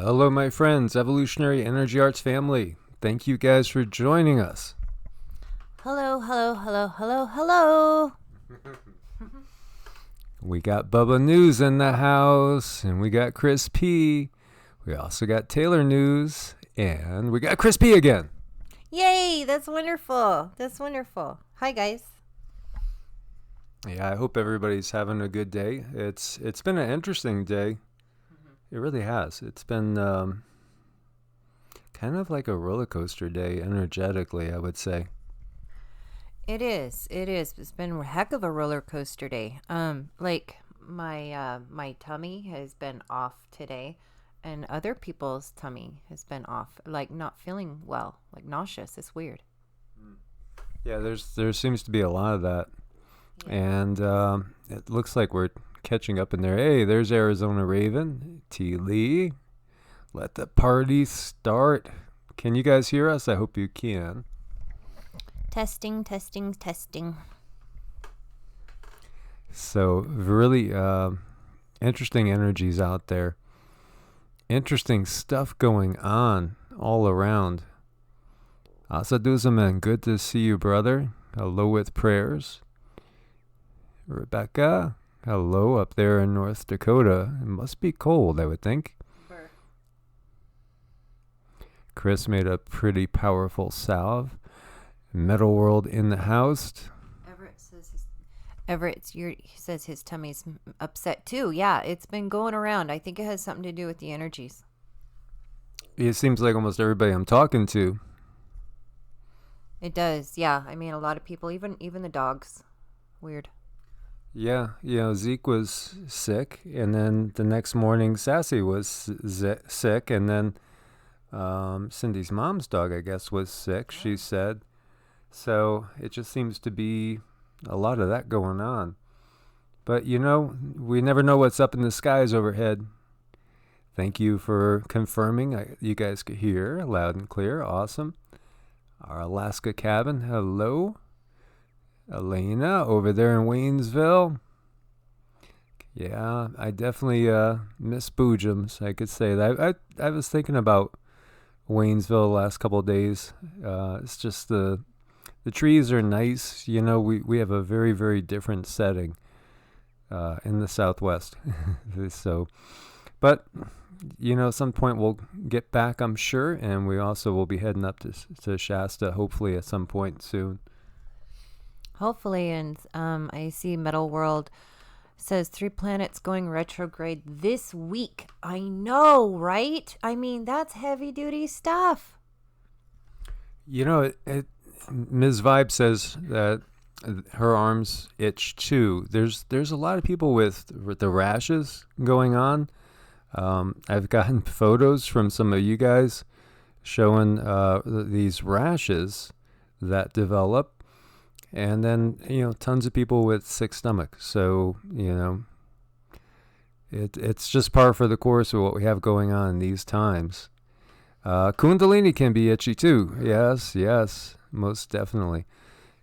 Hello, my friends, Evolutionary Energy Arts family. Thank you guys for joining us. Hello, hello, hello, hello, hello. We got Bubba News in the house, and we got Chris P. We also got Taylor News, and we got Chris P again. Yay, that's wonderful. That's wonderful. Hi, guys. Yeah, I hope everybody's having a good day. It's been an interesting day. It really has. It's been kind of like a roller coaster day energetically, I would say. It is. It's been a heck of a roller coaster day. Like my tummy has been off today, and other people's tummy has been off, like not feeling well, like nauseous. It's weird. Yeah, there seems to be a lot of that. Yeah. And it looks like we're catching up in there. Hey, there's Arizona Raven, T. Lee. Let the party start. Can you guys hear us? I hope you can. Testing, testing, testing. So really interesting energies out there. Interesting stuff going on all around. Asaduzaman, good to see you, brother. Hello with prayers. Rebecca, hello up there in North Dakota. It must be cold, I would think. Sure. Chris made a pretty powerful salve. Metal World in the house. He says his tummy's upset too. Yeah, it's been going around. I think it has something to do with the energies. It seems like almost everybody I'm talking to. It does, yeah. I mean, a lot of people, even the dogs. Weird. Yeah, Zeke was sick, and then the next morning Sassy was sick, and then Cindy's mom's dog, I guess, was sick, she said. So it just seems to be a lot of that going on. But, we never know what's up in the skies overhead. Thank you for confirming. You guys could hear loud and clear. Awesome. Our Alaska cabin, hello. Elena over there in Waynesville. Yeah, I definitely miss Boojums. I could say that. I was thinking about Waynesville the last couple of days. It's just the trees are nice. We have a very, very different setting in the Southwest. So, but some point we'll get back, I'm sure, and we also will be heading up to Shasta, hopefully at some point soon. Hopefully, and I see Metal World says 3 planets going retrograde this week. I know, right? I mean, that's heavy-duty stuff. Ms. Vibe says that her arms itch too. There's a lot of people with the rashes going on. I've gotten photos from some of you guys showing these rashes that develop. And then, tons of people with sick stomach. So, it's just par for the course of what we have going on in these times. Kundalini can be itchy too. Yes, most definitely.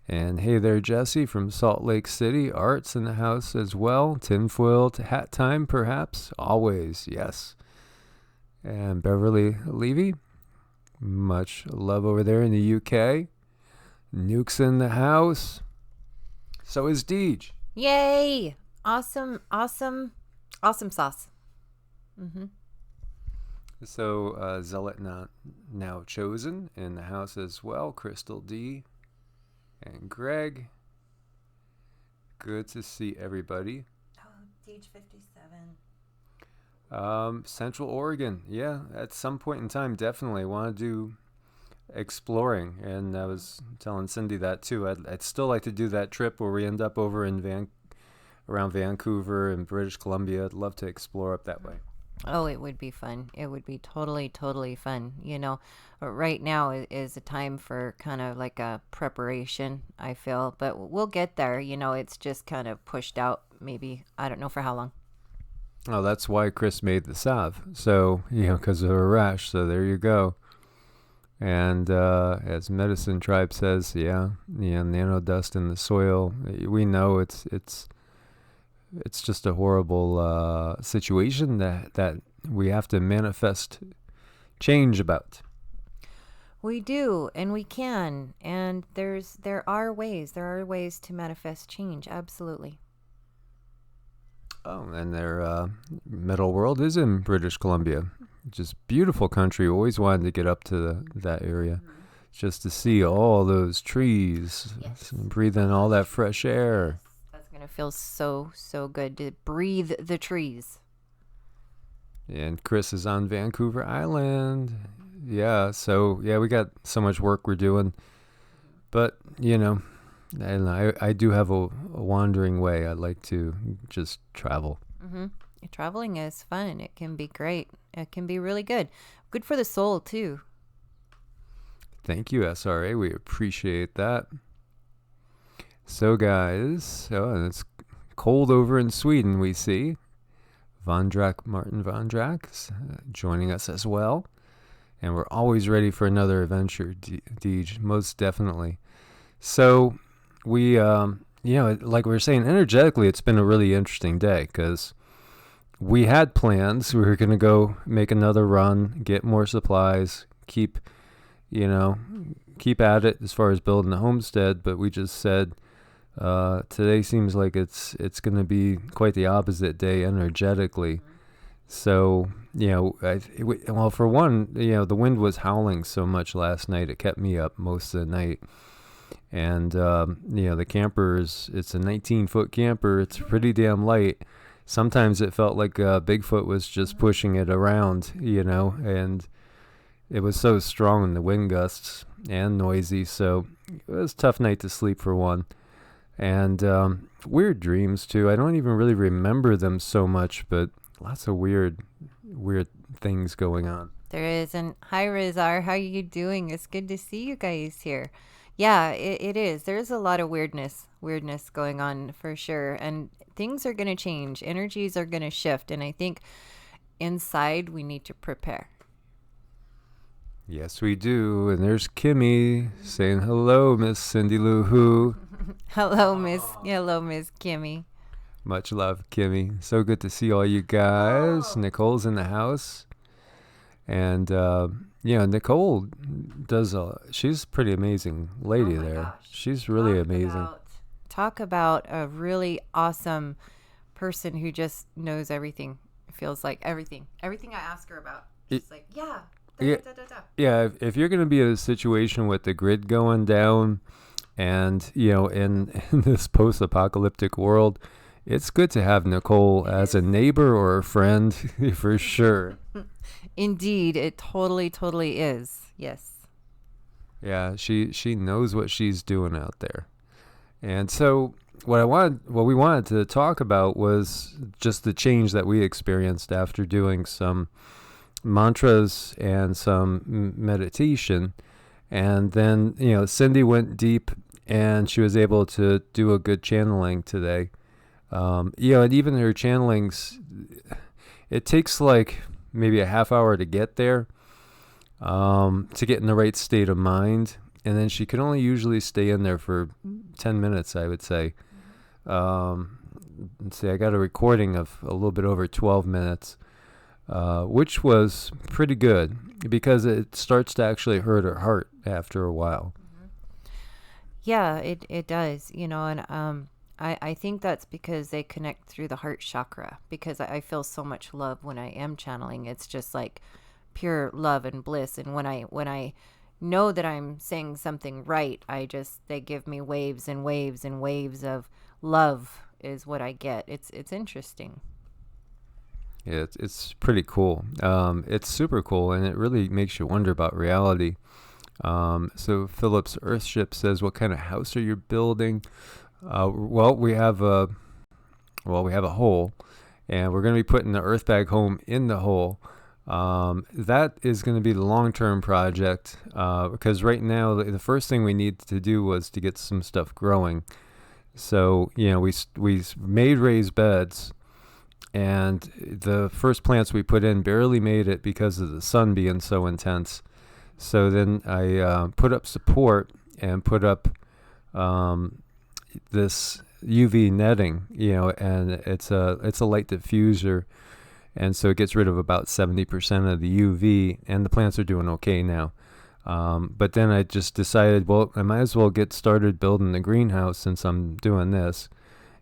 And hey there, Jesse from Salt Lake City. Arts in the house as well. Tinfoil to hat time, perhaps. Always, yes. And Beverly Levy. Much love over there in the UK. Nuke's in the house. So is Deej. Yay! Awesome sauce. Mm-hmm. So Zealot now chosen in the house as well. Crystal D and Greg. Good to see everybody. Oh, Deej 57. Central Oregon. Yeah, at some point in time, definitely want to do exploring, and I was telling Cindy that too. I'd still like to do that trip where we end up over in around Vancouver and British Columbia. I'd love to explore up that way. Oh, it would be fun. It would be totally fun. Right now is a time for kind of like a preparation, I feel, but we'll get there. It's just kind of pushed out, maybe, I don't know for how long. Oh, that's why Chris made the salve. So, because of a rash. So there you go. And as Medicine Tribe says, nano dust in the soil. We know it's just a horrible situation that we have to manifest change about. We do, and we can, and there are ways to manifest change. Absolutely. Oh, and their Metal World is in British Columbia. Just beautiful country. Always wanted to get up to that area, just to see all those trees, and breathe in all that fresh air. That's gonna feel so good to breathe the trees. And Chris is on Vancouver Island. Yeah, so yeah, we got so much work we're doing. But, and I do have a wandering way. I like to just travel. Mm-hmm. Traveling is fun. It can be great. It can be really good. Good for the soul, too. Thank you, SRA. We appreciate that. So, guys, and it's cold over in Sweden, we see. Martin Vondrak joining us as well. And we're always ready for another adventure, Deej, most definitely. So we, like we were saying, energetically, it's been a really interesting day because we had plans. We were going to go make another run, get more supplies, keep at it as far as building the homestead. But we just said today seems like it's going to be quite the opposite day energetically. So, for one, the wind was howling so much last night. It kept me up most of the night. And, the camper it's a 19-foot camper. It's pretty damn light. Sometimes it felt like Bigfoot was just pushing it around, and it was so strong in the wind gusts and noisy. So it was a tough night to sleep for one. And weird dreams, too. I don't even really remember them so much, but lots of weird things going on. There is. And hi, Rizar. How are you doing? It's good to see you guys here. Yeah, it is. There's a lot of weirdness going on for sure. And things are going to change. Energies are going to shift. And I think inside we need to prepare. Yes, we do. And there's Kimmy saying hello, Miss Cindy Lou Who. Hello, Miss Kimmy. Much love, Kimmy. So good to see all you guys. Oh. Nicole's in the house. And, Nicole she's a pretty amazing lady there. Gosh. She's really amazing. Talk about a really awesome person who just knows everything. Feels like everything I ask her about. She's like, yeah. Yeah, if you're going to be in a situation with the grid going down and, in this post-apocalyptic world, it's good to have Nicole as a neighbor or a friend for sure. Indeed, it totally is. Yes. Yeah, she knows what she's doing out there. And so what we wanted to talk about was just the change that we experienced after doing some mantras and some meditation. And then, Cindy went deep and she was able to do a good channeling today. And even her channelings, it takes like maybe a half hour to get there, to get in the right state of mind. And then she can only usually stay in there for 10 minutes, I would say. Let's see, I got a recording of a little bit over 12 minutes, which was pretty good because it starts to actually hurt her heart after a while. Yeah, it does, and I think that's because they connect through the heart chakra, because I feel so much love when I am channeling. It's just like pure love and bliss. And when I know that I'm saying something right, they give me waves and waves and waves of love is what I get. It's interesting. Yeah, it's pretty cool. It's super cool, and it really makes you wonder about reality. So Philip's Earthship says, what kind of house are you building? We have a hole, and we're going to be putting the earth bag home in the hole. That is going to be the long-term project, because right now the first thing we need to do was to get some stuff growing. So, we made raised beds, and the first plants we put in barely made it because of the sun being so intense. So then I put up support and put up this UV netting, and it's a light diffuser, And so it gets rid of about 70% of the UV, and the plants are doing okay now. But then I just decided, well, I might as well get started building the greenhouse since I'm doing this.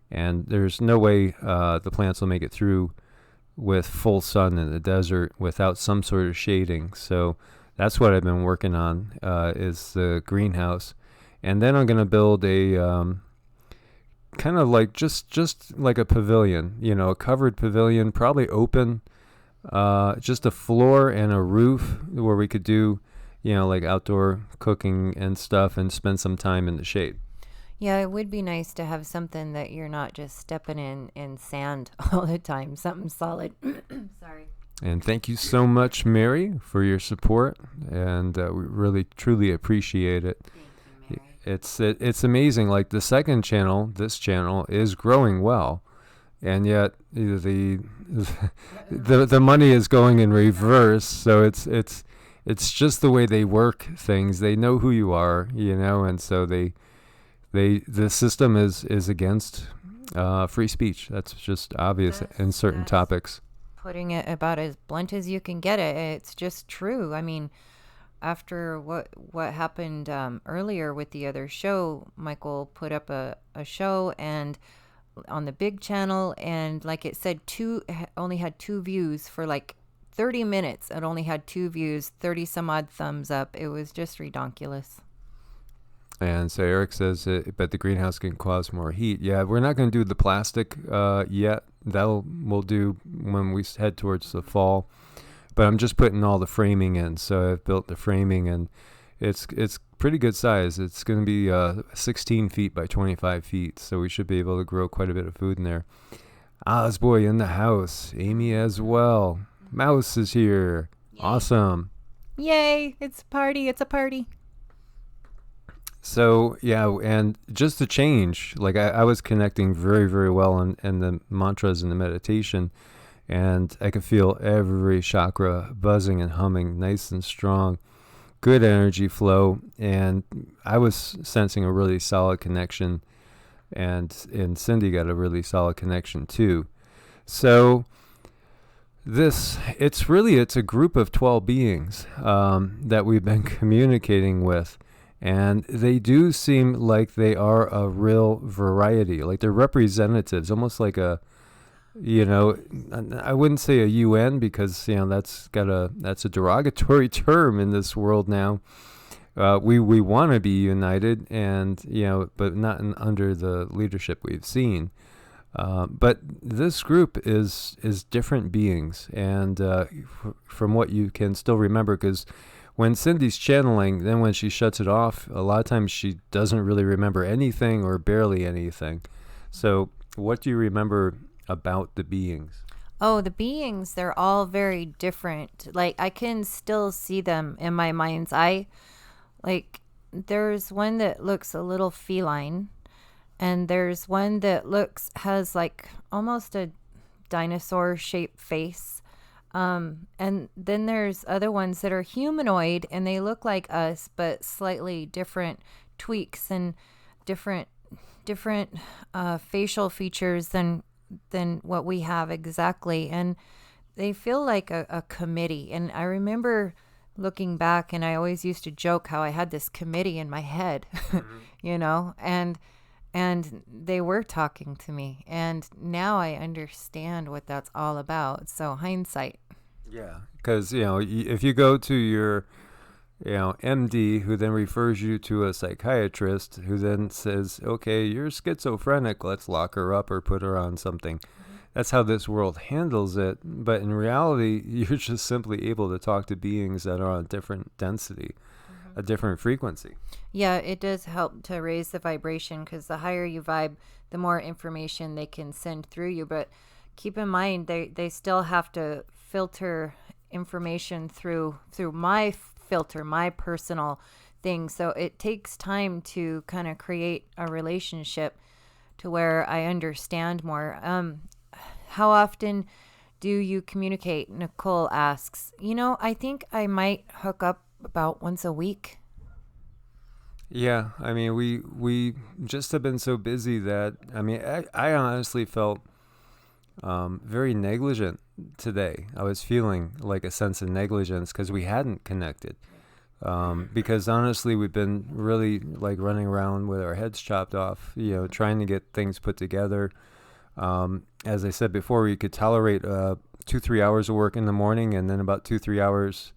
And there's no way the plants will make it through with full sun in the desert without some sort of shading. So that's what I've been working on, is the greenhouse. And then I'm going to build a kind of like just like a pavilion, a covered pavilion, probably open, just a floor and a roof where we could do, like outdoor cooking and stuff and spend some time in the shade. Yeah, it would be nice to have something that you're not just stepping in sand all the time, something solid. Sorry. And thank you so much, Mary, for your support, and we really truly appreciate it. Thank you, Mary. It's amazing. Like the second channel, this channel is growing well, and yet the money is going in reverse. So it's just the way they work things. They know who you are, and so the system is against free speech. That's just obvious in certain topics. Putting it about as blunt as you can get it. It's just true. I mean, after what happened earlier with the other show, Michael put up a show and on the big channel, and like it said, only had 2 views for like 30 minutes. It only had 2 views, 30 some odd thumbs up. It was just redonkulous. And so Eric says, but the greenhouse can cause more heat. Yeah, we're not going to do the plastic yet. We'll do when we head towards the fall. But I'm just putting all the framing in. So I've built the framing, and it's pretty good size. It's going to be 16 feet by 25 feet. So we should be able to grow quite a bit of food in there. Osboy in the house. Amy as well. Mouse is here. Yay. Awesome. Yay. It's a party. It's a party. So, yeah, and just to change, like I was connecting very, very well in the mantras and the meditation, and I could feel every chakra buzzing and humming nice and strong, good energy flow, and I was sensing a really solid connection, and Cindy got a really solid connection too. So it's a group of 12 beings that we've been communicating with. And they do seem like they are a real variety, like they're representatives, almost like I wouldn't say a UN because that's a derogatory term in this world now. We want to be united, and but not under the leadership we've seen. But this group is different beings, and from what you can still remember, because when Cindy's channeling, then when she shuts it off, a lot of times she doesn't really remember anything or barely anything. So what do you remember about the beings? Oh, the beings, they're all very different. Like, I can still see them in my mind's eye. Like, there's one that looks a little feline, and there's one that has like almost a dinosaur-shaped face. And then there's other ones that are humanoid and they look like us, but slightly different tweaks and different facial features than what we have exactly. And they feel like a committee. And I remember looking back, and I always used to joke how I had this committee in my head, mm-hmm. And they were talking to me, and now I understand what that's all about. So hindsight. Yeah, because if you go to your MD, who then refers you to a psychiatrist, who then says, okay, you're schizophrenic, let's lock her up or put her on something. Mm-hmm. That's how this world handles it. But in reality, you're just simply able to talk to beings that are on a different density, a different frequency. Yeah, it does help to raise the vibration, because the higher you vibe, the more information they can send through you. But keep in mind, they still have to filter information through my filter, my personal thing. So it takes time to kind of create a relationship to where I understand more. How often do you communicate? Nicole asks. I think I might hook up about once a week. Yeah, I mean, we just have been so busy that, I mean, I honestly felt very negligent today. I was feeling like a sense of negligence because we hadn't connected. Because honestly, we've been really like running around with our heads chopped off, trying to get things put together. As I said before, we could tolerate 2-3 hours of work in the morning and then about 2-3 hours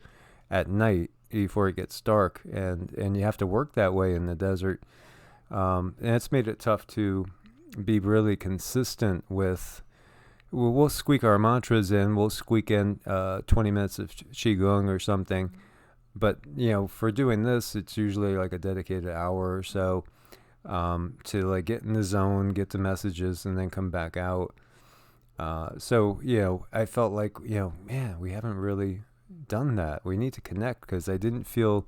at night before it gets dark. And you have to work that way in the desert. And it's made it tough to be really consistent with. We'll squeak our mantras in. We'll squeak in 20 minutes of QiGong or something. But, for doing this, it's usually like a dedicated hour or so to like get in the zone, get the messages, and then come back out. So, I felt like, man, we haven't really done that. We need to connect because I didn't feel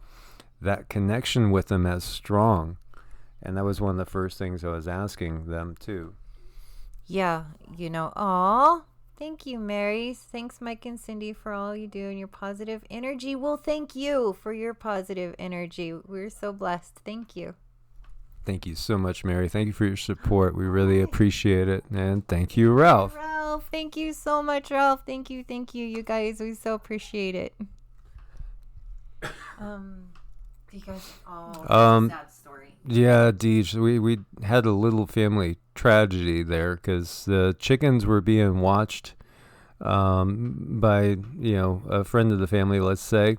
that connection with them as strong. And that was one of the first things I was asking them too. Yeah, aw. Thank you, Mary. Thanks, Mike and Cindy, for all you do and your positive energy. Well, thank you for your positive energy. We're so blessed. Thank you. Thank you so much, Mary. Thank you for your support. We really appreciate it. And thank you, Ralph. Ralph, thank you so much, Ralph. Thank you. You guys. We so appreciate it. Because, sad story. Yeah, Deej, we had a little family tragedy there because the chickens were being watched by, a friend of the family, let's say.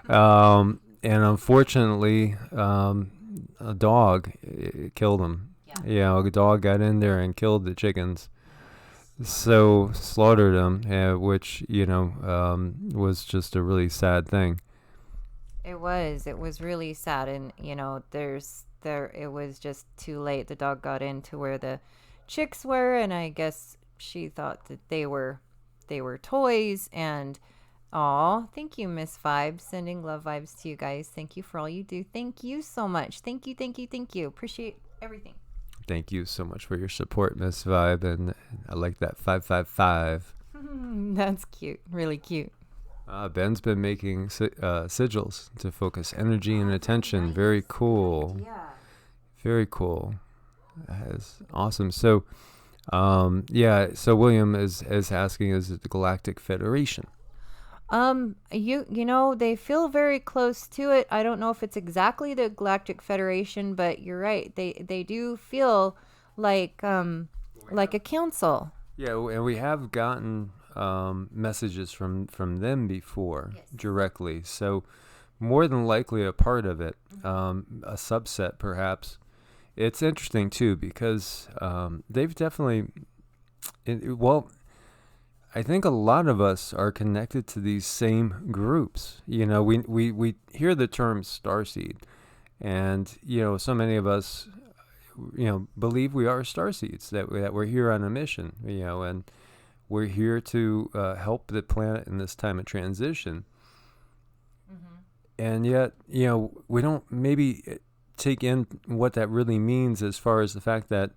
And unfortunately, a dog killed them. Yeah, a dog got in there and killed the chickens. So slaughtered them, which, was just a really sad thing. It was really sad. And, it was just too late. The dog got into where the chicks were, and I guess she thought that they were toys. And thank you, Miss Vibes. Sending love vibes to you guys. Thank you for all you do. Thank you so much. Thank you. Appreciate everything. Thank you so much for your support, Miss Vibe, and I like that 555. That's cute. Really cute. Ben's been making sigils to focus energy and attention. Nice. Very cool. Yeah. Very cool. That's awesome. So, so William is asking, is it the Galactic Federation? They feel very close to it. I don't know if it's exactly the Galactic Federation, but you're right. They do feel like a council. Yeah, and we have gotten messages from them before. Yes. Directly. So more than likely a part of it, a subset perhaps. It's interesting too because they've definitely, I think a lot of us are connected to these same groups. We hear the term starseed, and so many of us believe we are starseeds, that we're here on a mission, and we're here to help the planet in this time of transition. Mm-hmm. And yet, we don't maybe take in what that really means as far as the fact that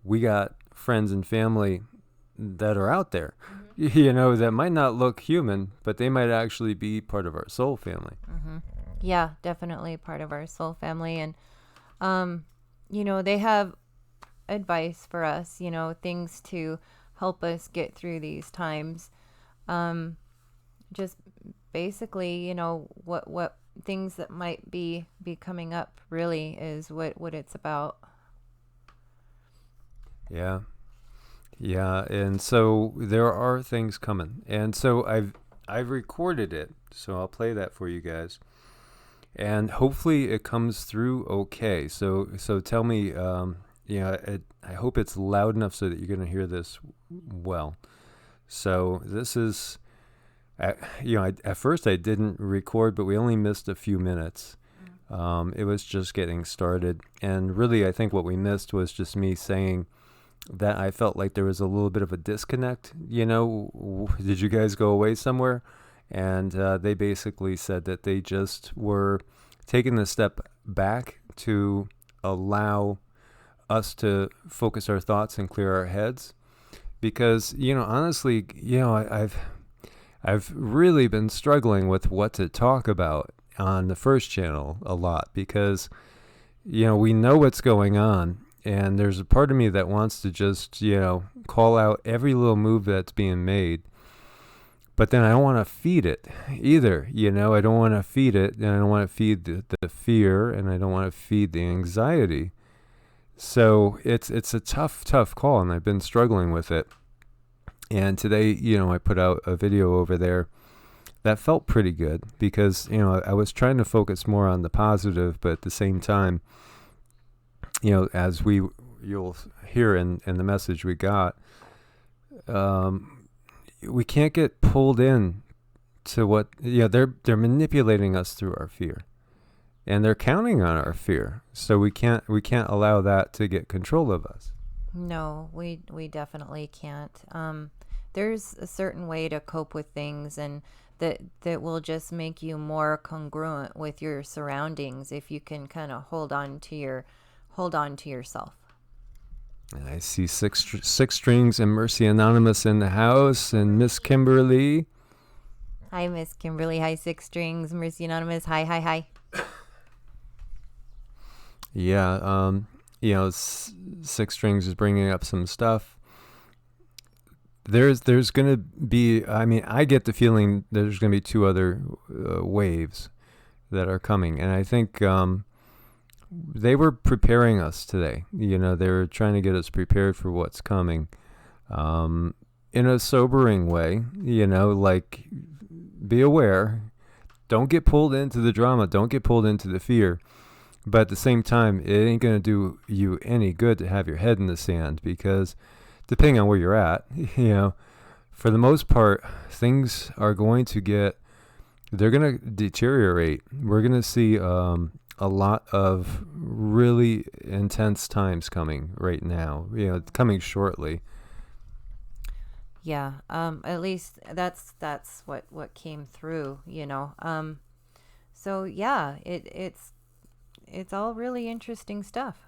we got friends and family that are out there, mm-hmm. That might not look human, but they might actually be part of our soul family. Mm-hmm. Yeah, definitely part of our soul family. And, they have advice for us, things to help us get through these times. Just basically, what things that might be coming up really is what it's about. Yeah. And so there are things coming. And so I've recorded it. So I'll play that for you guys. And hopefully it comes through okay. So tell me, I hope it's loud enough so that you're going to hear this well. So this is, at first I didn't record, but we only missed a few minutes. It was just getting started. And really, I think what we missed was just me saying that I felt like there was a little bit of a disconnect. Did you guys go away somewhere? And they basically said that they just were taking the step back to allow us to focus our thoughts and clear our heads. Because, honestly, I've really been struggling with what to talk about on the first channel a lot because, we know what's going on. And there's a part of me that wants to just, call out every little move that's being made. But then I don't want to feed it either. I don't want to feed it, and I don't want to feed the fear, and I don't want to feed the anxiety. So it's a tough call, and I've been struggling with it. And today, I put out a video over there that felt pretty good because, I was trying to focus more on the positive, but at the same time, as you'll hear in the message we got, we can't get pulled in to what, they're manipulating us through our fear, and they're counting on our fear. So we can't allow that to get control of us. No, we definitely can't. There's a certain way to cope with things, and that will just make you more congruent with your surroundings if you can kind of hold on to yourself. And I see six strings and Mercy Anonymous in the house, and Miss Kimberly. Hi, Miss Kimberly. Hi, Six Strings. Mercy Anonymous. Hi. Yeah, Six Strings is bringing up some stuff. There's going to be, I get the feeling there's going to be two other waves that are coming. And I think they were preparing us today. They were trying to get us prepared for what's coming in a sobering way, like be aware. Don't get pulled into the drama. Don't get pulled into the fear. But at the same time, it ain't going to do you any good to have your head in the sand, because depending on where you're at, for the most part, things are going to they're going to deteriorate. We're going to see a lot of really intense times coming right now, coming shortly. Yeah. At least that's what came through, So yeah, it's all really interesting stuff.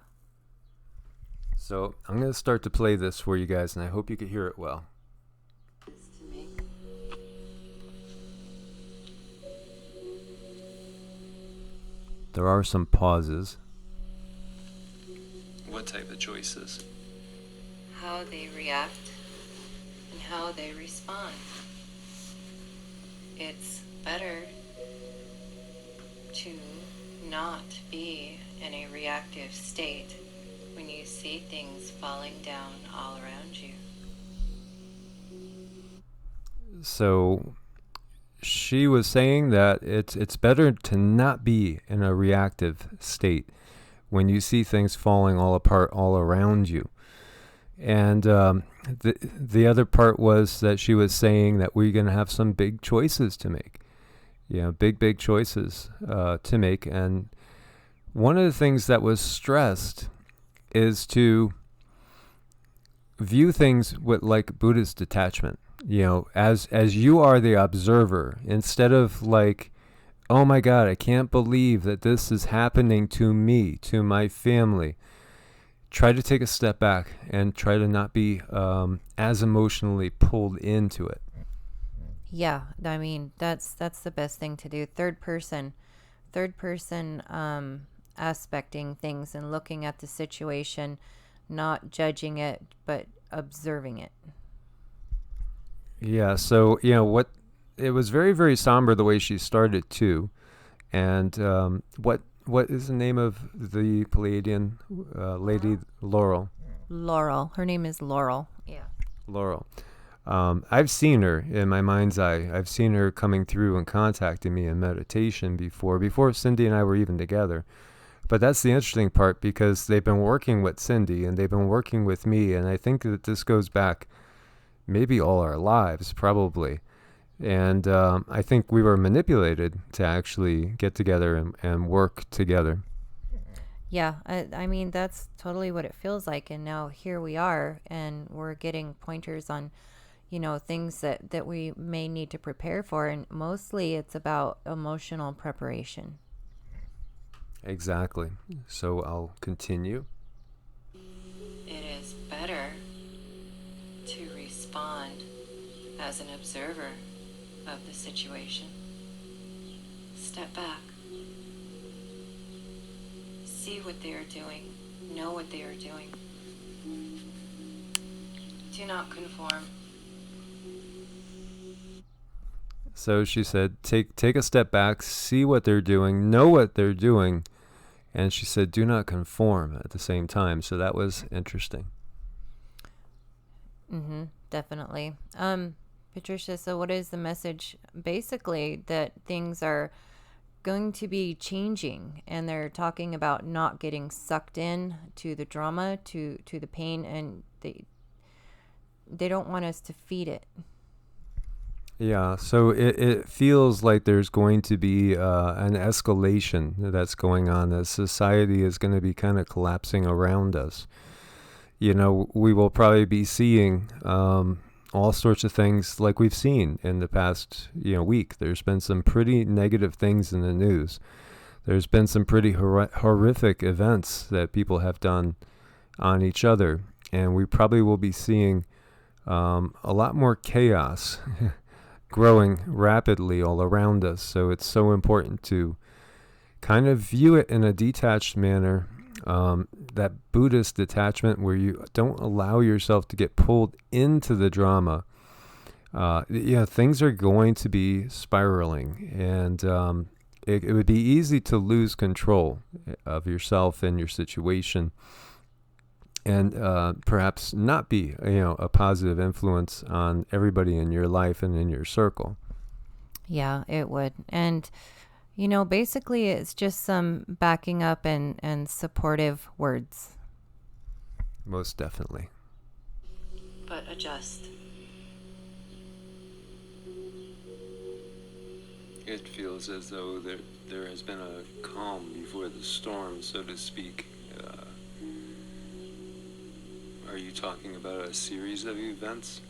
So I'm going to start to play this for you guys, and I hope you can hear it well. There are some pauses. What type of choices? How they react and how they respond. It's better to not be in a reactive state when you see things falling down all around you. So she was saying that it's better to not be in a reactive state when you see things falling all apart all around you. And the other part was that she was saying that we're going to have some big choices to make. Big choices to make. And one of the things that was stressed is to view things with like Buddhist detachment, as you are the observer, instead of like, oh my God, I can't believe that this is happening to me, to my family. Try to take a step back and try to not be as emotionally pulled into it. Yeah, that's the best thing to do. Third person aspecting things and looking at the situation, not judging it, but observing it. Yeah, so, it was very, very somber the way she started too. And what is the name of the Pleiadian lady? Laurel. Her name is Laurel. Yeah. Laurel. I've seen her in my mind's eye. I've seen her coming through and contacting me in meditation before Cindy and I were even together. But that's the interesting part, because they've been working with Cindy and they've been working with me. And I think that this goes back maybe all our lives, probably. And I think we were manipulated to actually get together and work together. Yeah, that's totally what it feels like. And now here we are, and we're getting pointers on, things that we may need to prepare for. And mostly it's about emotional preparation. Exactly. So I'll continue. It is better to respond as an observer of the situation. Step back. See what they are doing. know what they are doing. Do not conform. So she said, take a step back, see what they're doing, know what they're doing. And she said, do not conform at the same time. So that was interesting. Definitely. Patricia, so what is the message? Basically, that things are going to be changing, and they're talking about not getting sucked in to the drama, to the pain, and they don't want us to feed it. Yeah, so it feels like there's going to be an escalation that's going on, as society is going to be kind of collapsing around us. You know, we will probably be seeing all sorts of things like we've seen in the past, week. There's been some pretty negative things in the news. There's been some pretty horrific events that people have done on each other, and we probably will be seeing a lot more chaos growing rapidly all around us. So it's so important to kind of view it in a detached manner, that Buddhist detachment where you don't allow yourself to get pulled into the drama. Things are going to be spiraling, and it would be easy to lose control of yourself and your situation, and perhaps not be, a positive influence on everybody in your life and in your circle. Yeah, it would. And, basically it's just some backing up and supportive words. Most definitely. But adjust. It feels as though there has been a calm before the storm, so to speak. Are you talking about a series of events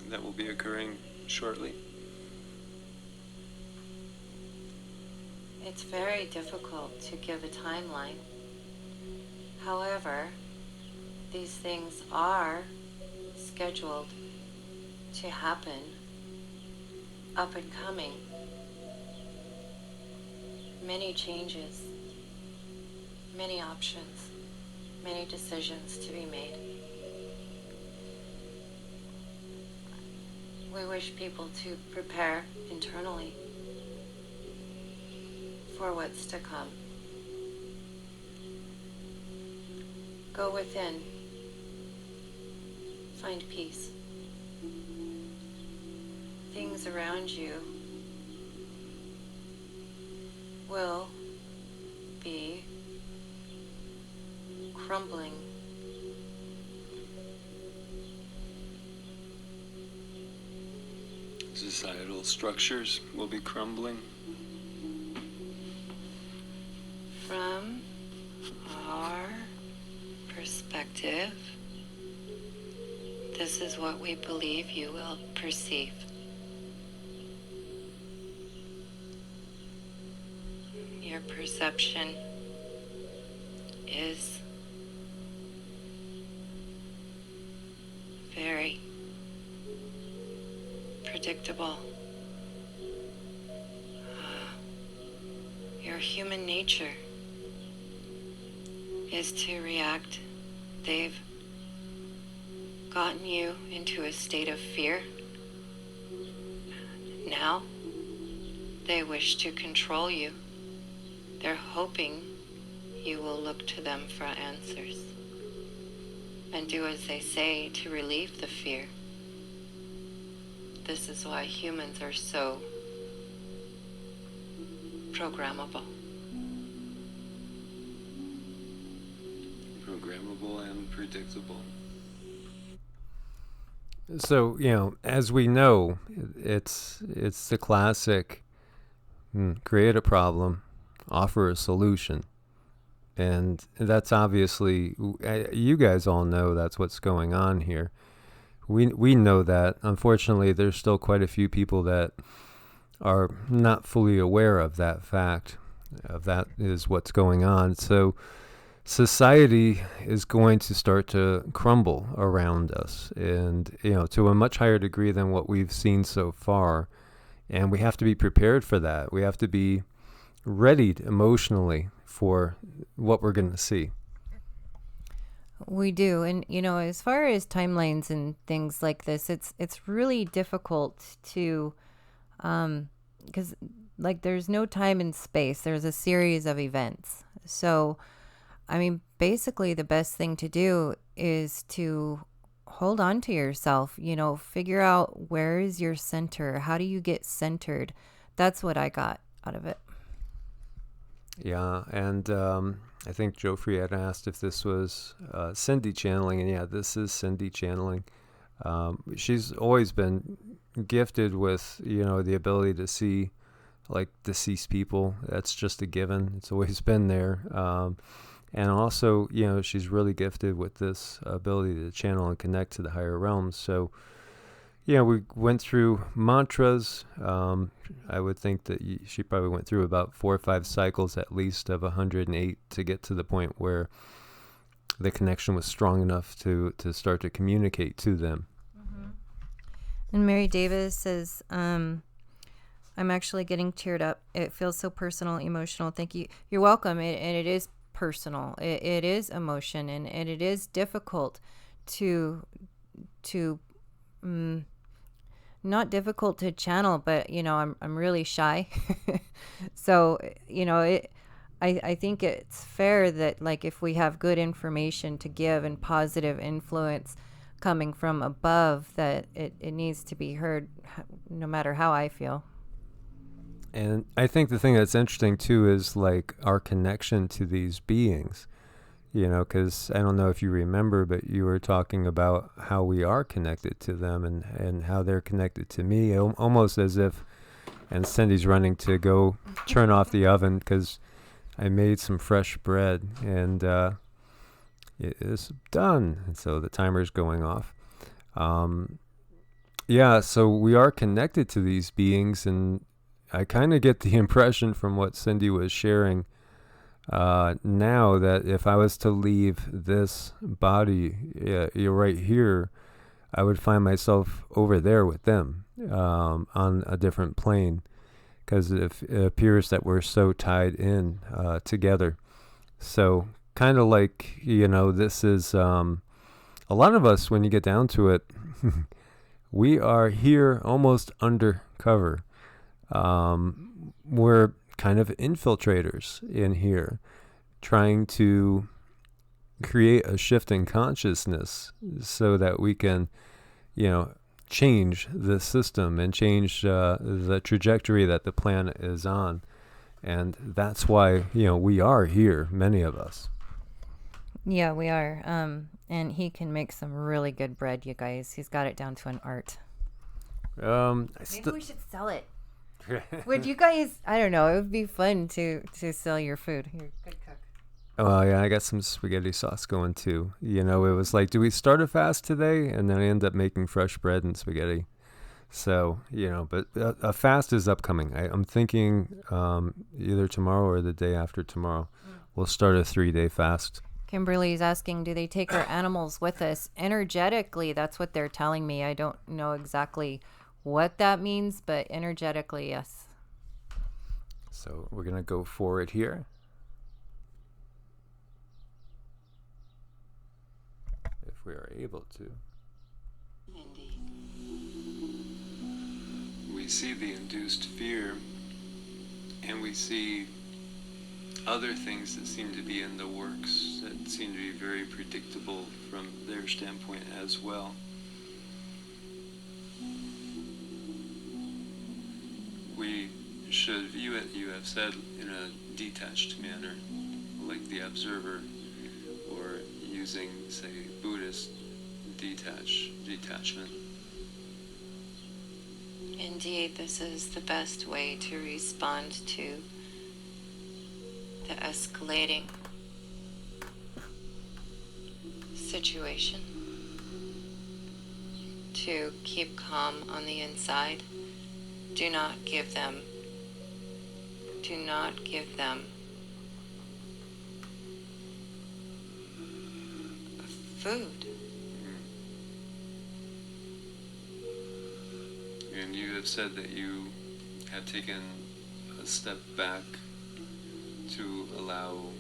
that will be occurring shortly? It's very difficult to give a timeline. However, these things are scheduled to happen, up and coming. Many changes, many options, many decisions to be made. We wish people to prepare internally for what's to come. Go within. Find peace. Things around you will be crumbling. Societal structures will be crumbling. From our perspective, this is what we believe you will perceive. Your perception is very predictable. Your human nature is to react. They've gotten you into a state of fear. Now, they wish to control you. They're hoping you will look to them for answers and do as they say to relieve the fear. This is why humans are so programmable. Programmable and predictable. So, as we know, it's the classic create a problem, offer a solution. And that's obviously, you guys all know that's what's going on here. We know that. Unfortunately, there's still quite a few people that are not fully aware of that fact, of that is what's going on. So society is going to start to crumble around us, and to a much higher degree than what we've seen so far. And we have to be prepared for that. We have to be readied emotionally for what we're going to see. We do. And as far as timelines and things like this, it's really difficult to because like there's no time and space. There's a series of events. So, I mean, basically the best thing to do is to hold on to yourself, figure out where is your center? How do you get centered? That's what I got out of it. Yeah, and I think Joffrey had asked if this was Cindy channeling, and yeah, this is Cindy channeling. She's always been gifted with, the ability to see like deceased people. That's just a given. It's always been there. And also, she's really gifted with this ability to channel and connect to the higher realms. So, we went through mantras. I would think that she probably went through about 4 or 5 cycles at least of 108 to get to the point where the connection was strong enough to start to communicate to them. Mm-hmm. And Mary Davis says, I'm actually getting teared up. It feels so personal, emotional. Thank you. You're welcome. And it is personal. It is emotion, and it is difficult to not difficult to channel, but I'm really shy. So I think it's fair that like if we have good information to give and positive influence coming from above, that it needs to be heard no matter how I feel. And I think the thing that's interesting too is like our connection to these beings, because I don't know if you remember, but you were talking about how we are connected to them and how they're connected to me, almost as if, and Cindy's running to go turn off the oven because I made some fresh bread and it is done. And so the timer's going off. Yeah, so we are connected to these beings, and I kind of get the impression from what Cindy was sharing now that if I was to leave this body, you're right here, I would find myself over there with them on a different plane, because it appears that we're so tied in together. So kind of like, this is a lot of us, when you get down to it, we are here almost undercover. We're kind of infiltrators in here, trying to create a shift in consciousness so that we can, change the system and change the trajectory that the planet is on. And that's why, we are here, many of us. Yeah, we are. And he can make some really good bread, you guys. He's got it down to an art. Maybe we should sell it. Would you guys? I don't know. It would be fun to sell your food. You're a good cook. Oh yeah, I got some spaghetti sauce going too. It was like, do we start a fast today? And then I end up making fresh bread and spaghetti. So but a fast is upcoming. I'm thinking either tomorrow or the day after tomorrow, we'll start a 3-day fast. Kimberly's asking, do they take our animals with us energetically? That's what they're telling me. I don't know exactly what that means, but energetically, yes. So we're going to go for it here. If we are able to. Indeed. We see the induced fear, and we see other things that seem to be in the works that seem to be very predictable from their standpoint as well. We should view it, you have said, in a detached manner, like the observer, or using, say, Buddhist detachment. Indeed, this is the best way to respond to the escalating situation. To keep calm on the inside. Do not give them food. And you have said that you have taken a step back to allow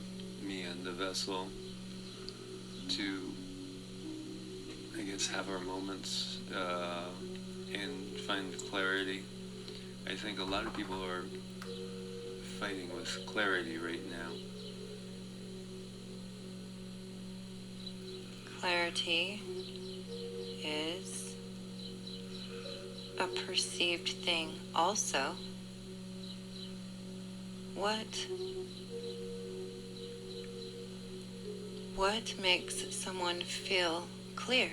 me and the vessel to, I guess, have our moments and find clarity. I think a lot of people are fighting with clarity right now. Clarity is a perceived thing also. What makes someone feel clear?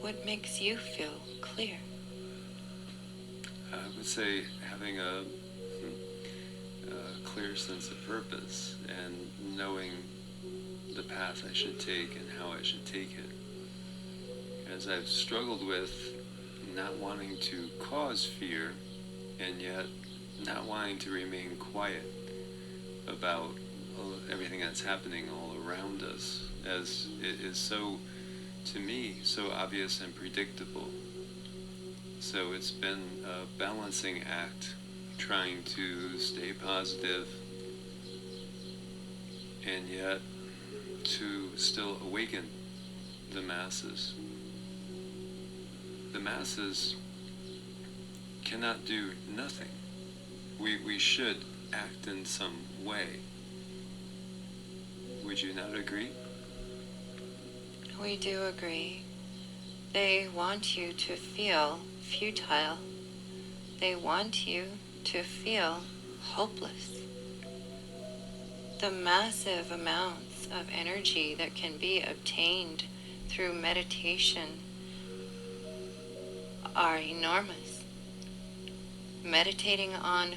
What makes you feel clear? I would say having a clear sense of purpose and knowing the path I should take and how I should take it. As I've struggled with not wanting to cause fear and yet not wanting to remain quiet about everything that's happening all around us, as it is so, to me, so obvious and predictable. So it's been a balancing act, trying to stay positive and yet to still awaken the masses. The masses cannot do nothing. We should act in some way. Would you not agree? We do agree. They want you to feel futile. They want you to feel hopeless. The massive amounts of energy that can be obtained through meditation are enormous. Meditating on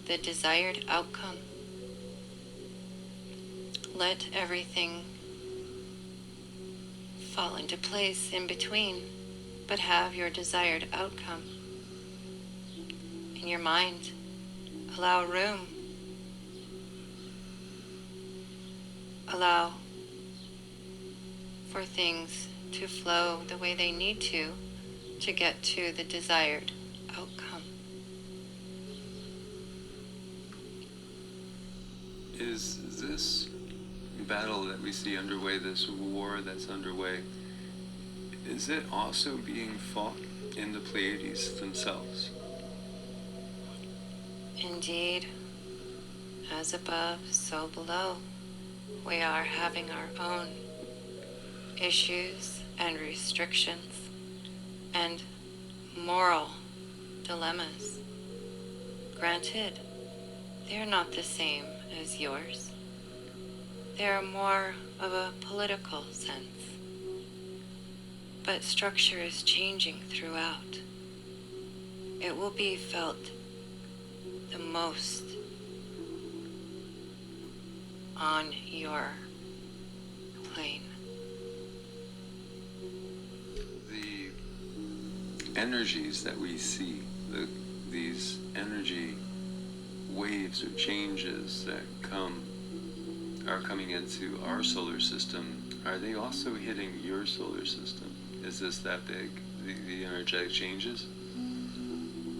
the desired outcome. Let everything fall into place in between, but have your desired outcome in your mind. Allow room. Allow for things to flow the way they need to get to the desired outcome. Is this battle that we see underway, this war that's underway, is it also being fought in the Pleiades themselves? Indeed, as above, so below. We are having our own issues and restrictions and moral dilemmas. Granted, they are not the same as yours. They are more of a political sense. But structure is changing throughout. It will be felt the most on your plane. The energies that we see, these energy waves or changes that are coming into our solar system, are they also hitting your solar system? Is this that big, the energetic changes?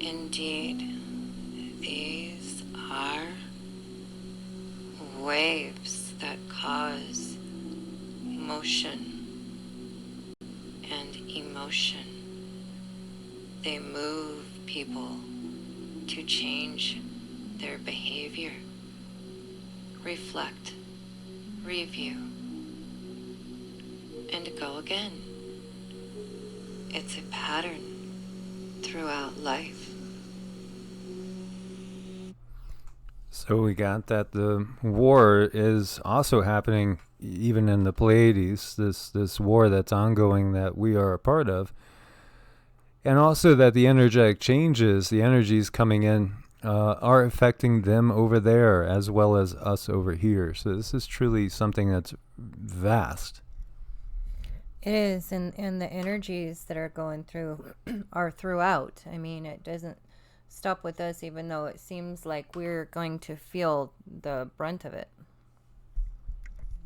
Indeed, these are waves that cause motion and emotion. They move people to change their behavior, reflect, review, and go again. It's a pattern throughout life. So we got that the war is also happening even in the Pleiades, this war that's ongoing that we are a part of. And also that the energetic changes, the energies coming in, are affecting them over there as well as us over here. So this is truly something that's vast. It is, and the energies that are going through are throughout. I mean, it doesn't stop with us, even though it seems like we're going to feel the brunt of it.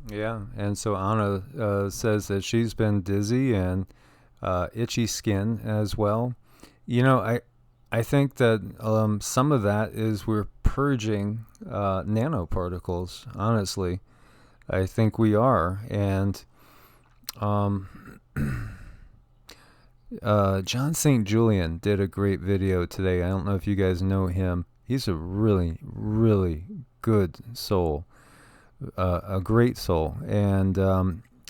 Yeah, and so Anna says that she's been dizzy and itchy skin as well. You know, I think that some of that is we're purging nanoparticles, honestly. I think we are. And John St. Julian did a great video today. I don't know if you guys know him. He's a really, really good soul, a great soul. And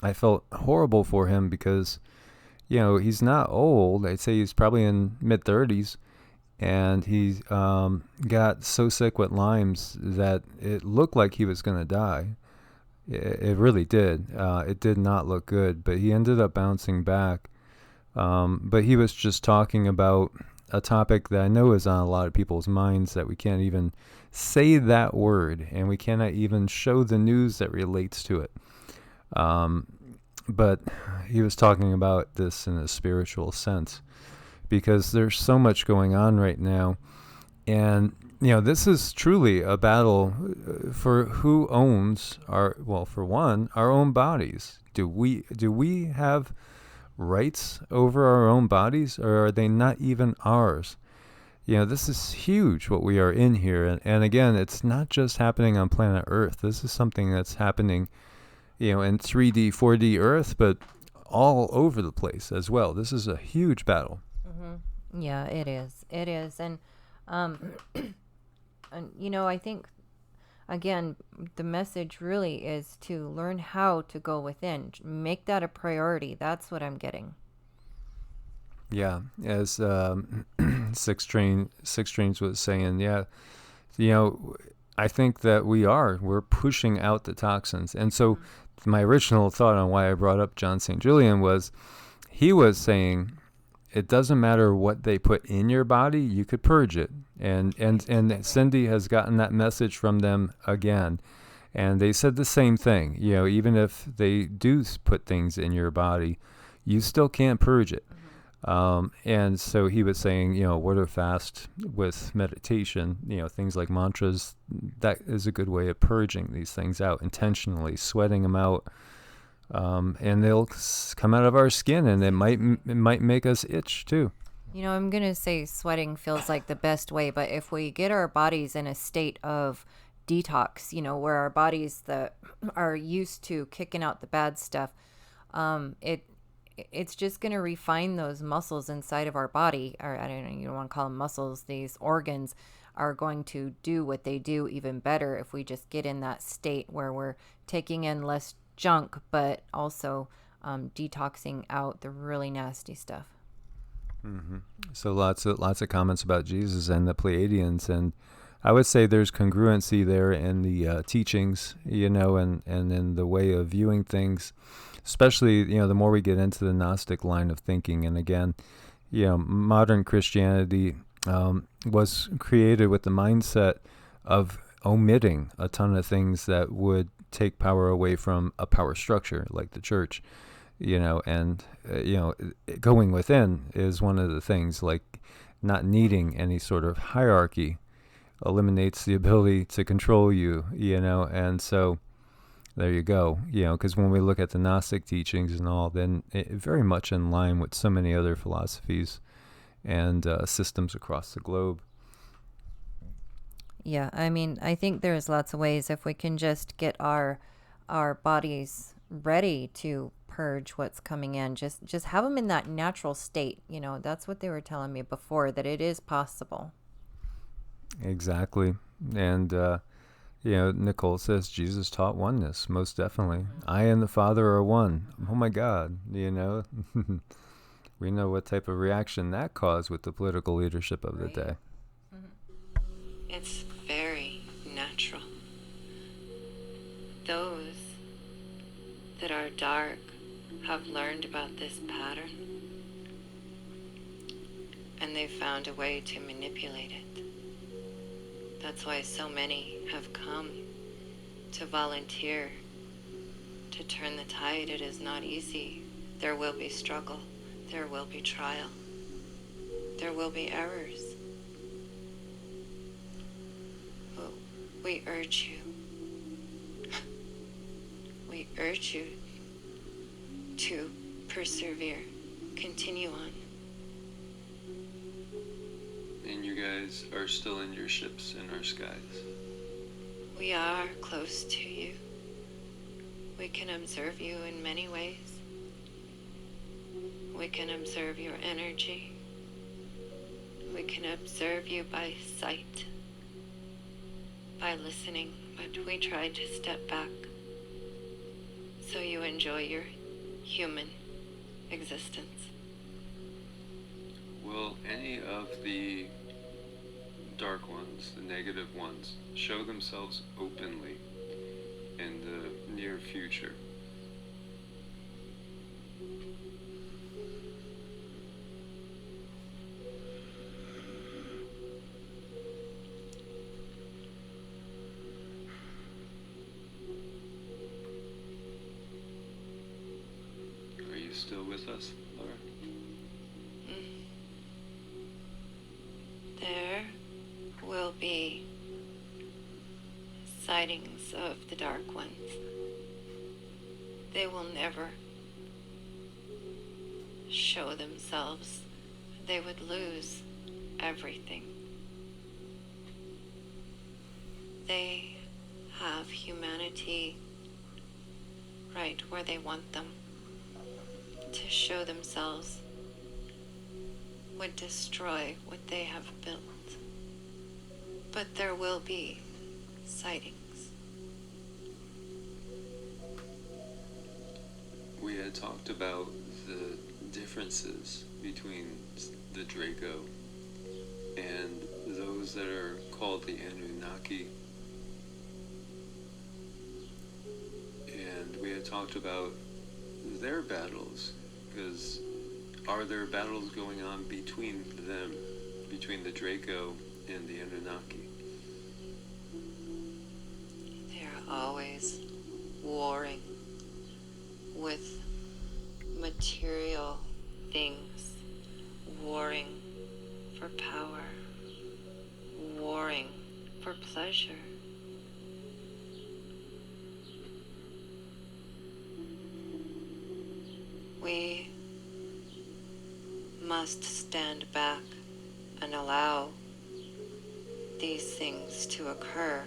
I felt horrible for him because, he's not old. I'd say he's probably in mid-30s. And he got so sick with Lyme's that it looked like he was going to die. It really did. It did not look good, but he ended up bouncing back. But he was just talking about a topic that I know is on a lot of people's minds, that we can't even say that word, and we cannot even show the news that relates to it. But he was talking about this in a spiritual sense, because there's so much going on right now. And, this is truly a battle for who owns for one, our own bodies. Do we have rights over our own bodies, or are they not even ours? This is huge what we are in here. And again, it's not just happening on planet Earth. This is something that's happening, in 3D, 4D Earth, but all over the place as well. This is a huge battle. Mm-hmm. Yeah, it is. It is. And, I think, again, the message really is to learn how to go within. Make that a priority. That's what I'm getting. Yeah, as Six Streams was saying, I think that we're pushing out the toxins. And so my original thought on why I brought up John St. Julian was, he was saying, it doesn't matter what they put in your body, you could purge it. And Cindy has gotten that message from them again. And they said the same thing. Even if they do put things in your body, you still can't purge it. And so he was saying, water fast with meditation, things like mantras, that is a good way of purging these things out intentionally, sweating them out. And they'll come out of our skin, and it might make us itch too. I'm going to say sweating feels like the best way, but if we get our bodies in a state of detox, where our bodies that are used to kicking out the bad stuff, it's just going to refine those muscles inside of our body, or I don't know, you don't want to call them muscles, these organs are going to do what they do even better if we just get in that state where we're taking in less junk, but also detoxing out the really nasty stuff. Mm-hmm. So lots of comments about Jesus and the Pleiadians, and I would say there's congruency there in the teachings, and in the way of viewing things, especially, the more we get into the Gnostic line of thinking. And again, modern Christianity was created with the mindset of omitting a ton of things that would take power away from a power structure like the church. Going within is one of the things, like not needing any sort of hierarchy eliminates the ability to control you, and so there you go, because when we look at the Gnostic teachings and all, then it very much in line with so many other philosophies and systems across the globe. Yeah, I think there's lots of ways if we can just get our bodies ready to purge what's coming in, just have them in that natural state. That's what they were telling me before, that it is possible. Exactly. And Nicole says Jesus taught oneness, most definitely. I and the Father are one. Oh my God, we know what type of reaction that caused with the political leadership of the day. It's very natural. Those that are dark have learned about this pattern, and they've found a way to manipulate it. That's why so many have come to volunteer to turn the tide. It is not easy. There will be struggle. There will be trial. There will be errors. But we urge you to persevere, continue on. And you guys are still in your ships in our skies. We are close to you. We can observe you in many ways. We can observe your energy. We can observe you by sight, by listening, but we try to step back so you enjoy your human existence. Will any of the dark ones, the negative ones, show themselves openly in the near future? Are you still with us, Laura? There will be sightings of the dark ones. They will never show themselves. They would lose everything. They have humanity right where they want them. To show themselves would destroy what they have built. But there will be sightings. We had talked about the differences between the Draco and those that are called the Anunnaki. And we had talked about their battles, because are there battles going on between them, between the Draco and the Anunnaki? They are always warring with material things, warring for power, warring for pleasure. We must stand back and allow these things to occur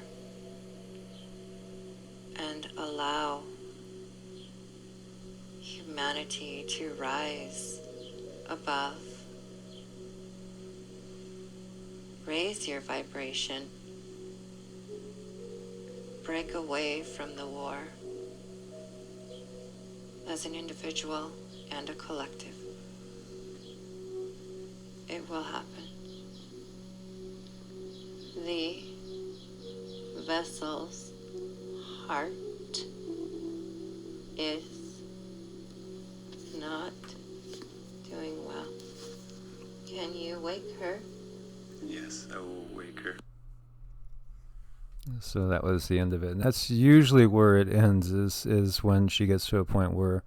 and allow humanity to rise above. Raise your vibration. Break away from the war as an individual and a collective. It will happen. The vessel's heart is not doing well. Can you wake her? Yes, I will wake her. So that was the end of it. And that's usually where it ends, is when she gets to a point where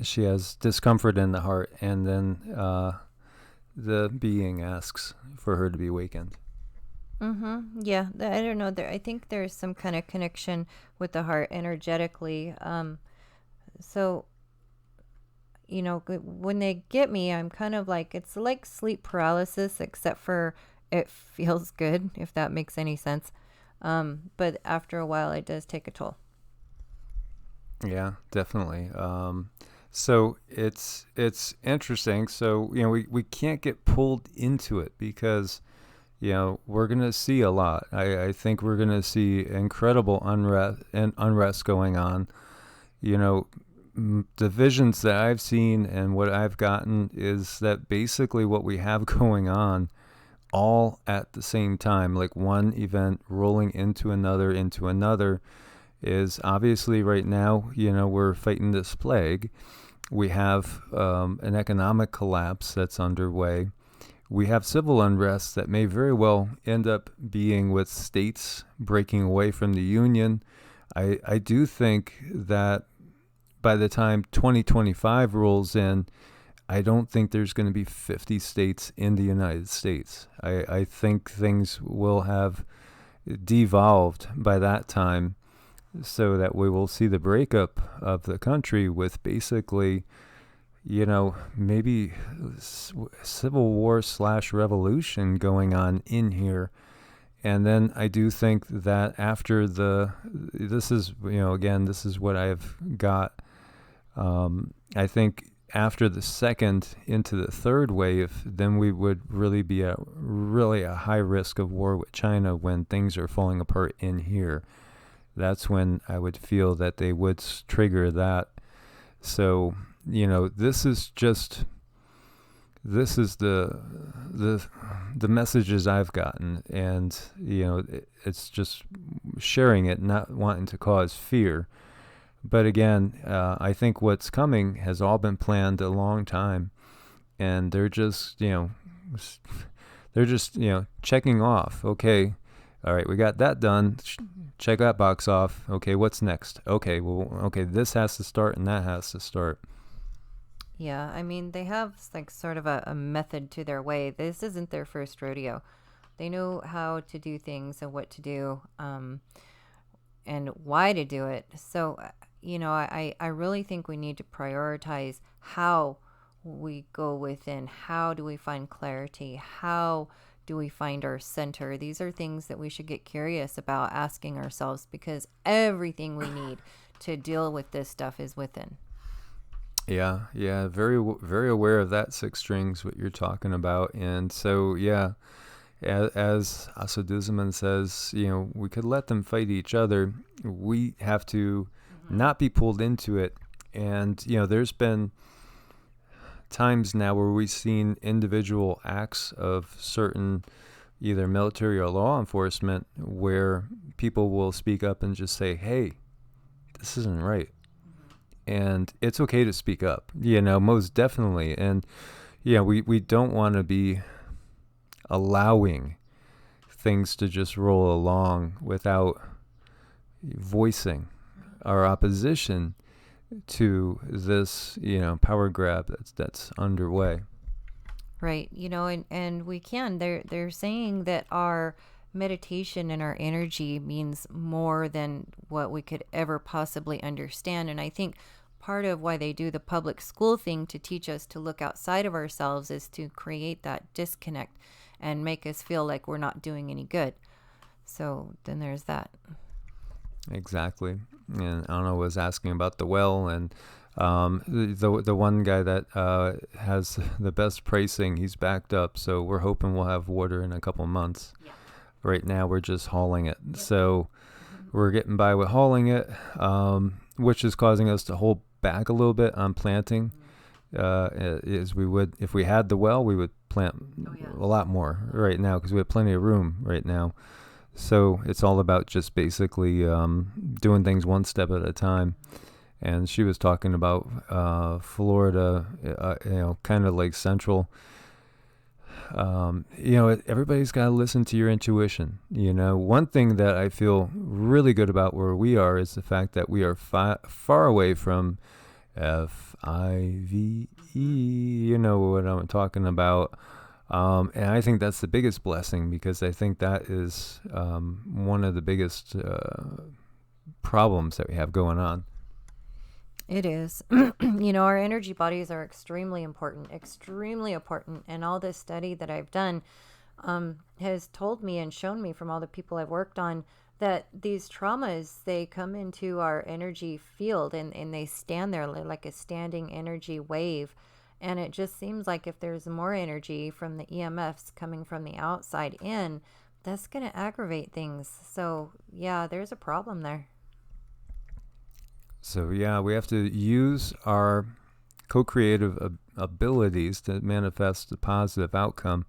she has discomfort in the heart, and then the being asks for her to be wakened. Yeah, I don't know. I think there's some kind of connection with the heart energetically. So, when they get me, I'm kind of like, it's like sleep paralysis, except for it feels good, if that makes any sense. But after a while, it does take a toll. Yeah, definitely. So it's interesting. So, we can't get pulled into it because, we're going to see a lot. I think we're going to see incredible unrest going on. The visions that I've seen and what I've gotten is that basically what we have going on all at the same time, like one event rolling into another, is obviously right now, we're fighting this plague. We have an economic collapse that's underway. We have civil unrest that may very well end up being with states breaking away from the Union. I do think that by the time 2025 rolls in, I don't think there's going to be 50 states in the United States. I think things will have devolved by that time, so that we will see the breakup of the country with basically, maybe civil war / revolution going on in here. And then I do think that after this is, again, this is what I've got. I think after the second into the third wave, then we would really be at really a high risk of war with China when things are falling apart in here. That's when I would feel that they would trigger that. So, this is the messages I've gotten, and it's just sharing it, not wanting to cause fear. But again, I think what's coming has all been planned a long time, and they're just checking off. Okay, all right, we got that done. Check that box off. Okay, what's next? Okay, this has to start and that has to start. Yeah, I mean, they have like sort of a method to their way. This isn't their first rodeo. They know how to do things and what to do, and why to do it. So, I really think we need to prioritize how we go within. How do we find clarity? How do we find our center? These are things that we should get curious about asking ourselves, because everything we need to deal with this stuff is within. Yeah, very, very aware of that six strings, what you're talking about. And so, yeah, as Asaduzzaman says, we could let them fight each other. We have to not be pulled into it. And, there's been times now where we've seen individual acts of certain either military or law enforcement where people will speak up and just say, hey, this isn't right. And it's okay to speak up, most definitely. And we don't want to be allowing things to just roll along without voicing our opposition to this, power grab that's underway. Right. And we can. They're saying that our meditation and our energy means more than what we could ever possibly understand. And I think part of why they do the public school thing to teach us to look outside of ourselves is to create that disconnect and make us feel like we're not doing any good. So then there's that. Exactly. And Anna was asking about the well, and the one guy that has the best pricing, he's backed up, so we're hoping we'll have water in a couple months. Yeah. Right now we're just hauling it. Yep. So we're getting by with hauling it, which is causing us to hold back a little bit on planting. As we would, if we had the well, we would plant a lot more right now because we have plenty of room right now. So it's all about just basically doing things one step at a time. And she was talking about Florida, kind of like central. Everybody's got to listen to your intuition. One thing that I feel really good about where we are is the fact that we are far away from FIVE. You know what I'm talking about. And I think that's the biggest blessing, because I think that is one of the biggest problems that we have going on. It is. Our energy bodies are extremely important. And all this study that I've done has told me and shown me from all the people I've worked on that these traumas, they come into our energy field and they stand there like a standing energy wave. And it just seems like if there's more energy from the EMFs coming from the outside in, that's going to aggravate things. So, yeah, there's a problem there. So, yeah, we have to use our co-creative abilities to manifest a positive outcome.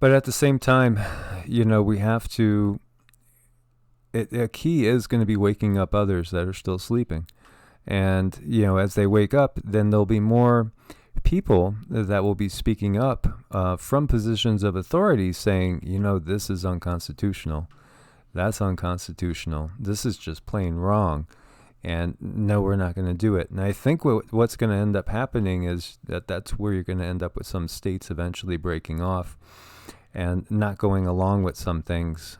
But at the same time, we have to, a key is going to be waking up others that are still sleeping. And, as they wake up, then there'll be more people that will be speaking up from positions of authority saying, this is unconstitutional. That's unconstitutional. This is just plain wrong. And no, we're not going to do it. And I think what's going to end up happening is that's where you're going to end up with some states eventually breaking off and not going along with some things.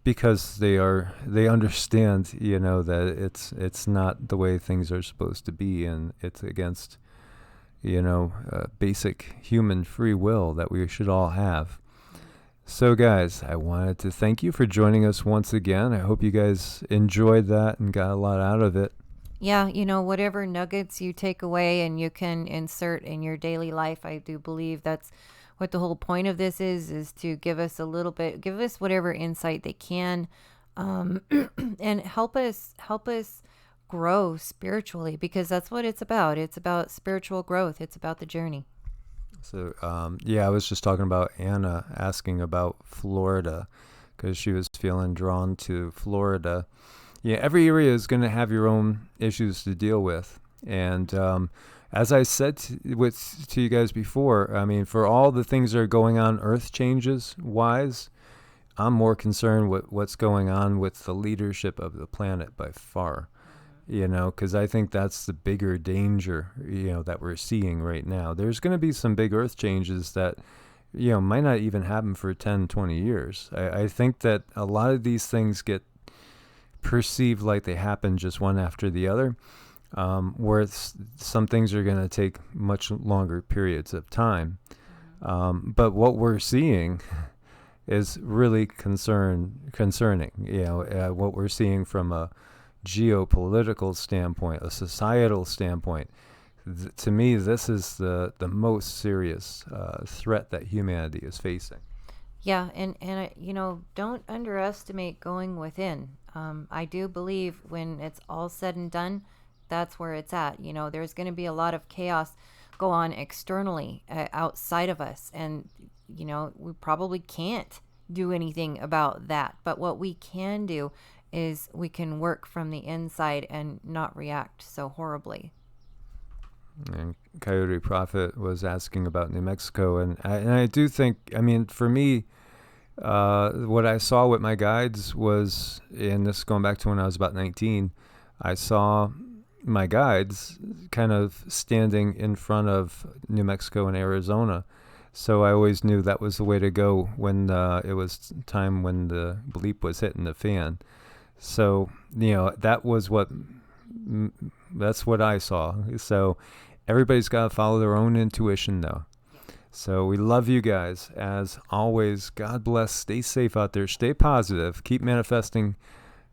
Because they understand, that it's not the way things are supposed to be, and it's against, basic human free will that we should all have. So, guys, I wanted to thank you for joining us once again. I hope you guys enjoyed that and got a lot out of it. Yeah, whatever nuggets you take away and you can insert in your daily life, I do believe that's what the whole point of this is to give us a little bit, give us whatever insight they can, and help us grow spiritually, because that's what it's about. It's about spiritual growth. It's about the journey. So, I was just talking about Anna asking about Florida because she was feeling drawn to Florida. Yeah, every area is going to have your own issues to deal with. And as I said to you guys before, I mean, for all the things that are going on Earth changes wise, I'm more concerned with what's going on with the leadership of the planet by far. Because I think that's the bigger danger, that we're seeing right now. There's going to be some big earth changes that, might not even happen for 10, 20 years. I think that a lot of these things get perceived like they happen just one after the other, where some things are going to take much longer periods of time. But what we're seeing is really concerning. What we're seeing from a geopolitical standpoint, a societal standpoint, to me, this is the most serious threat that humanity is facing. Yeah, and don't underestimate going within. I do believe when it's all said and done, that's where it's at. There's going to be a lot of chaos go on externally, outside of us, and we probably can't do anything about that. But what we can do is we can work from the inside and not react so horribly. And Coyote Prophet was asking about New Mexico, and I do think, I mean, for me, what I saw with my guides was, and this going back to when I was about 19, I saw my guides kind of standing in front of New Mexico and Arizona. So I always knew that was the way to go when it was time when the bleep was hitting the fan. So, that's what I saw. So everybody's got to follow their own intuition, though. So we love you guys. As always, God bless. Stay safe out there. Stay positive. Keep manifesting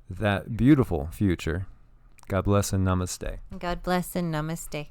that beautiful future. God bless and namaste. God bless and namaste.